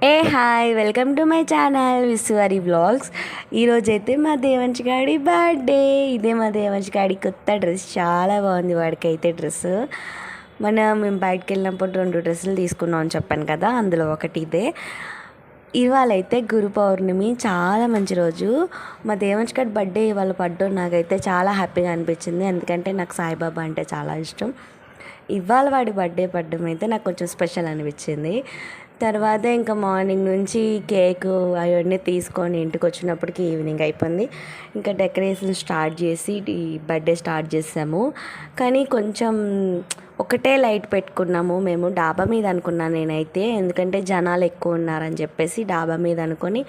Hi welcome to my channel Vishwari vlogs. ఈరోజైతే మా దేవంశ్ గాడి బర్త్డే. ఇదే మా దేవంశ్ గాడి కొత్త డ్రెస్, చాలా బాగుంది వాడికైతే డ్రెస్. మేము బయటకు వెళ్ళినప్పుడు 2 డ్రెస్సులు తీసుకున్నాం అని చెప్పాను కదా, అందులో ఒకటి ఇదే. ఇవాళ అయితే గురు పౌర్ణమి, చాలా మంచి రోజు. మా దేవంశ్ గారి బర్త్డే ఇవాళ పడ్డం నాకైతే చాలా హ్యాపీగా అనిపించింది, ఎందుకంటే నాకు సాయిబాబా అంటే చాలా ఇష్టం. ఇవాళ వాడి బర్త్డే పడ్డం అయితే నాకు కొంచెం స్పెషల్ అనిపించింది. తర్వాత ఇంకా మార్నింగ్ నుంచి కేకు అవన్నీ తీసుకొని ఇంటికి వచ్చినప్పటికి ఈవినింగ్ అయిపోయింది. ఇంకా డెకరేషన్ స్టార్ట్ చేసి ఈ బర్త్డే స్టార్ట్ చేసాము. కానీ కొంచెం ఒకటే లైట్ పెట్టుకున్నాము మేము. డాబా మీద అనుకున్నాను నేనైతే, ఎందుకంటే జనాలు ఎక్కువ ఉన్నారని చెప్పేసి డాబా మీద అనుకొని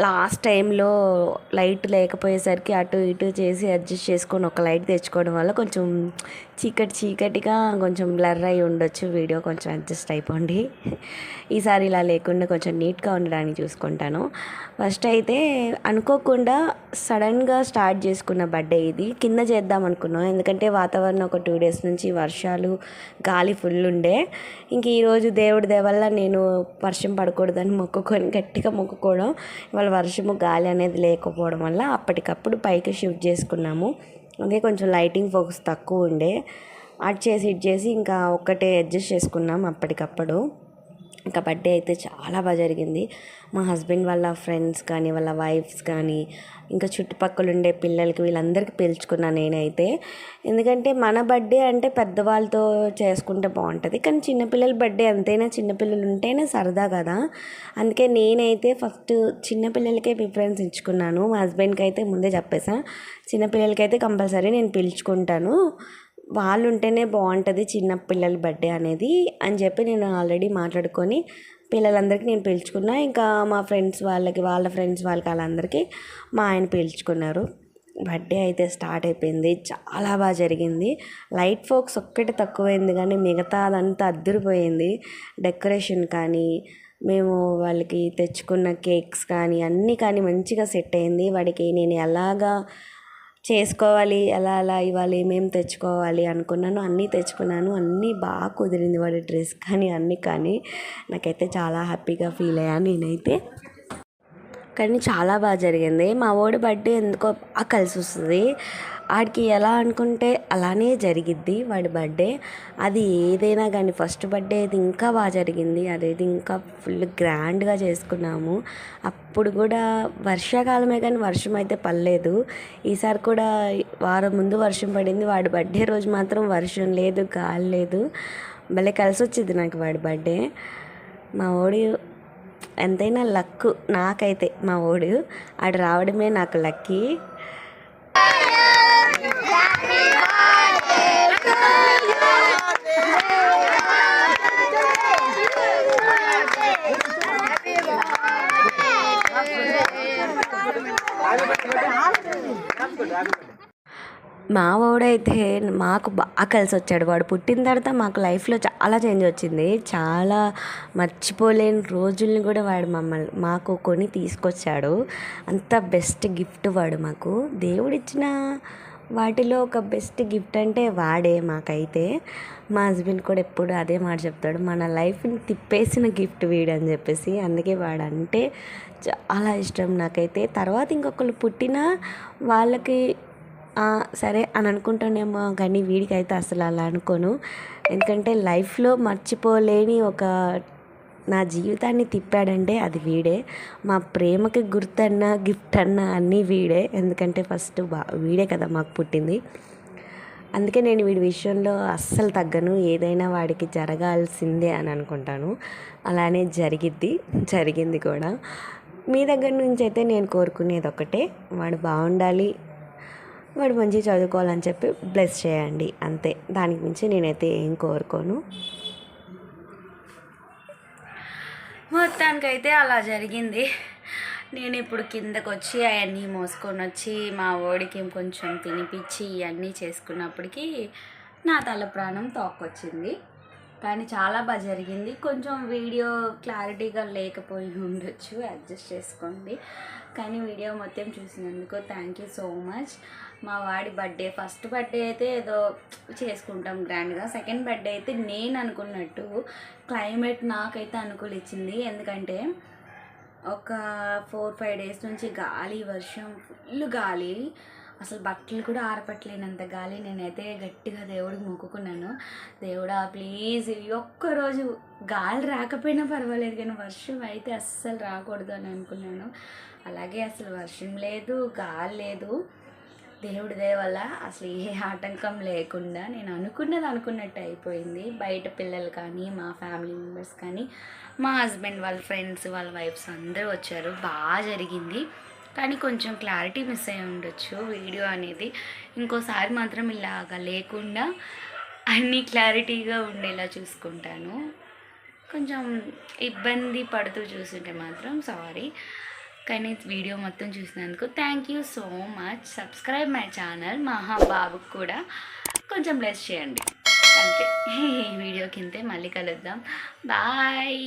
లాస్ట్ టైంలో లైట్ లేకపోయేసరికి అటు ఇటు చేసి అడ్జస్ట్ చేసుకొని ఒక లైట్ తెచ్చుకోవడం వల్ల కొంచెం చీకటిగా కొంచెం బ్లర్ అయి ఉండొచ్చు వీడియో, కొంచెం అడ్జస్ట్ అయిపోండి. ఈసారి ఇలా లేకుండా కొంచెం నీట్గా ఉండడానికి చూసుకుంటాను. ఫస్ట్ అయితే అనుకోకుండా సడన్గా స్టార్ట్ చేసుకున్న బర్త్డే ఇది. కింద చేద్దాం అనుకున్నాం, ఎందుకంటే వాతావరణం ఒక 2 డేస్ నుంచి వర్షాలు, గాలి ఫుల్ ఉండే. ఇంక ఈరోజు దేవుడి దేవల్ల నేను వర్షం పడకూడదని గట్టిగా మొక్కుకోవడం, ఇవాళ వర్షము గాలి అనేది లేకపోవడం వల్ల అప్పటికప్పుడు పైకి షిఫ్ట్ చేసుకున్నాము. అదే కొంచెం లైటింగ్ ఫోకస్ తక్కువ ఉండే, అటు చేసి ఇటు చేసి ఇంకా ఒక్కటే అడ్జస్ట్ చేసుకున్నాం అప్పటికప్పుడు. ఇంకా బర్త్డే అయితే చాలా బాగా జరిగింది. మా హస్బెండ్ వాళ్ళ ఫ్రెండ్స్ కానీ, వాళ్ళ వైఫ్స్ కానీ, ఇంకా చుట్టుపక్కల ఉండే పిల్లలకి వీళ్ళందరికీ పిలుచుకున్నాను నేనైతే. ఎందుకంటే మన బర్త్డే అంటే పెద్దవాళ్ళతో చేసుకుంటే బాగుంటుంది, కానీ చిన్నపిల్లల బర్త్డే అంతైనా చిన్నపిల్లలు ఉంటేనే సరదా కదా. అందుకే నేనైతే ఫస్ట్ చిన్నపిల్లలకే ప్రిఫరెన్స్ ఇచ్చుకున్నాను. మా హస్బెండ్కి అయితే ముందే చెప్పేసా, చిన్నపిల్లలకైతే కంపల్సరీ నేను పిలుచుకుంటాను, వాళ్ళు ఉంటేనే బాగుంటుంది చిన్న పిల్లల బర్త్డే అనేది అని చెప్పి నేను ఆల్రెడీ మాట్లాడుకొని పిల్లలందరికీ నేను పిలుచుకున్నా. ఇంకా మా ఫ్రెండ్స్ వాళ్ళకి, వాళ్ళ ఫ్రెండ్స్ వాళ్ళకి, వాళ్ళందరికీ మా ఆయన పిలుచుకున్నారు. బర్త్డే అయితే స్టార్ట్ అయిపోయింది, చాలా బాగా జరిగింది. లైట్ ఫోక్స్ ఒక్కటి తక్కువైంది, కానీ మిగతా అదంతా అద్దరిపోయింది. డెకరేషన్ కానీ, మేము వాళ్ళకి తెచ్చుకున్న కేక్స్ కానీ అన్నీ కానీ మంచిగా సెట్ అయింది. వాడికి నేను ఎలాగా చేసుకోవాలి, ఎలా ఇవ్వాలి, ఏమేమి తెచ్చుకోవాలి అనుకున్నాను, అన్నీ తెచ్చుకున్నాను. అన్నీ బాగా కుదిరింది, వాడి డ్రెస్ కానీ అన్నీ. కానీ నాకైతే చాలా హ్యాపీగా ఫీల్ అయ్యాను నేనైతే. కానీ చాలా బాగా జరిగింది. మా వాడి బర్త్డే ఎందుకో బాగా కలిసి వస్తుంది, ఆడికి ఎలా అనుకుంటే అలానే జరిగిద్ది వాడి బర్త్డే. అది ఏదైనా కానీ ఫస్ట్ బర్త్డే అది ఇంకా బాగా జరిగింది, అదేది ఇంకా ఫుల్ గ్రాండ్గా చేసుకున్నాము. అప్పుడు కూడా వర్షాకాలమే కానీ వర్షం అయితే పడలేదు. ఈసారి కూడా వారం ముందు వర్షం పడింది, వాడి బర్త్డే రోజు మాత్రం వర్షం లేదు, గాలి లేదు. భలే కలిసి వచ్చింది నాకు వాడి బర్త్డే. మా వాడి ఎంతైనా లక్ నాకైతే, మా వాడు ఆడు రావడమే నాకు లక్కీ. మా వాడైతే మాకు బాగా కలిసి వచ్చాడు. వాడు పుట్టిన తర్వాత మాకు లైఫ్లో చాలా చేంజ్ వచ్చింది. చాలా మర్చిపోలేని రోజుల్ని కూడా వాడు మాకు కొని తీసుకొచ్చాడు. అంత బెస్ట్ గిఫ్ట్ వాడు మాకు. దేవుడిచ్చిన వాటిలో ఒక బెస్ట్ గిఫ్ట్ అంటే వాడే మాకైతే. మా హస్బెండ్ కూడా ఎప్పుడు అదే మాట చెప్తాడు, మన లైఫ్ని తిప్పేసిన గిఫ్ట్ వీడు అని చెప్పేసి. అందుకే వాడంటే చాలా ఇష్టం నాకైతే. తర్వాత ఇంకొకరు పుట్టినా వాళ్ళకి సరే అని అనుకుంటానేమో, కానీ వీడికైతే అసలు అలా అనుకోను. ఎందుకంటే లైఫ్లో మర్చిపోలేని ఒక నా జీవితాన్ని తిప్పాడంటే అది వీడే. మా ప్రేమకి గుర్తన్నా, గిఫ్ట్ అన్నా అన్నీ వీడే. ఎందుకంటే ఫస్ట్ వీడే కదా మాకు పుట్టింది. అందుకే నేను వీడి విషయంలో అస్సలు తగ్గను, ఏదైనా వాడికి జరగాల్సిందే అని అనుకుంటాను. అలానే జరిగింది కూడా. మీ దగ్గర నుంచి అయితే నేను కోరుకునేది ఒకటే, వాడు బాగుండాలి, వాడు మంచిగా చదువుకోవాలని చెప్పి బ్లెస్ చేయండి, అంతే. దానికి మించి నేనైతే ఏం కోరుకోను. మొత్తానికైతే అలా జరిగింది. నేను ఇప్పుడు కిందకు వచ్చి అవన్నీ మోసుకొని వచ్చి మా వాడికి కొంచెం తినిపించి ఇవన్నీ చేసుకున్నప్పటికీ నా తల ప్రాణం తోక్కొచ్చింది. కానీ చాలా బాగా జరిగింది. కొంచెం వీడియో క్లారిటీగా లేకపోయి ఉండొచ్చు, అడ్జస్ట్ చేసుకోండి. కానీ వీడియో మొత్తం చూసినందుకు థ్యాంక్ యూ సో మచ్. మా వాడి బర్త్డే, ఫస్ట్ బర్త్డే అయితే ఏదో చేసుకుంటాం గ్రాండ్గా. సెకండ్ బర్త్డే అయితే నేను అనుకున్నట్టు క్లైమేట్ నాకైతే అనుకూలించింది. ఎందుకంటే ఒక 4-5 డేస్ నుంచి గాలి, వర్షం, ఫుల్ గాలి, అసలు బట్టలు కూడా ఆరపట్టలేనంత గాలి. నేనైతే గట్టిగా దేవుడికి మొక్కుకున్నాను, దేవుడా ప్లీజ్ ఈ ఒక్కరోజు గాలి రాకపోయినా పర్వాలేదు కానీ వర్షం అయితే అస్సలు రాకూడదు అని అనుకున్నాను. అలాగే అసలు వర్షం లేదు, గాలి లేదు. దేవుడి దయ వల్ల అసలు ఏ ఆటంకం లేకుండా నేను అనుకున్నది అనుకున్నట్టు అయిపోయింది. బయట పిల్లలు కానీ, మా ఫ్యామిలీ మెంబర్స్ కానీ, మా హస్బెండ్ వాళ్ళ ఫ్రెండ్స్, వాళ్ళ వైఫ్స్ అందరూ వచ్చారు. బాగా జరిగింది. కానీ కొంచెం క్లారిటీ మిస్ అయి ఉండొచ్చు వీడియో అనేది. ఇంకోసారి మాత్రం ఇలాగా లేకుండా అన్నీ క్లారిటీగా ఉండేలా చూసుకుంటాను. కొంచెం ఇబ్బంది పడుతూ చూస్తుంటే మాత్రం సారీ. కానీ వీడియో మొత్తం చూసినందుకు thank you so much. Subscribe my channel. మా బాబుకి కూడా కొంచెం బ్లెస్ చేయండి అంతే. ఈ వీడియో కింద మళ్ళీ కలుద్దాం. బాయ్.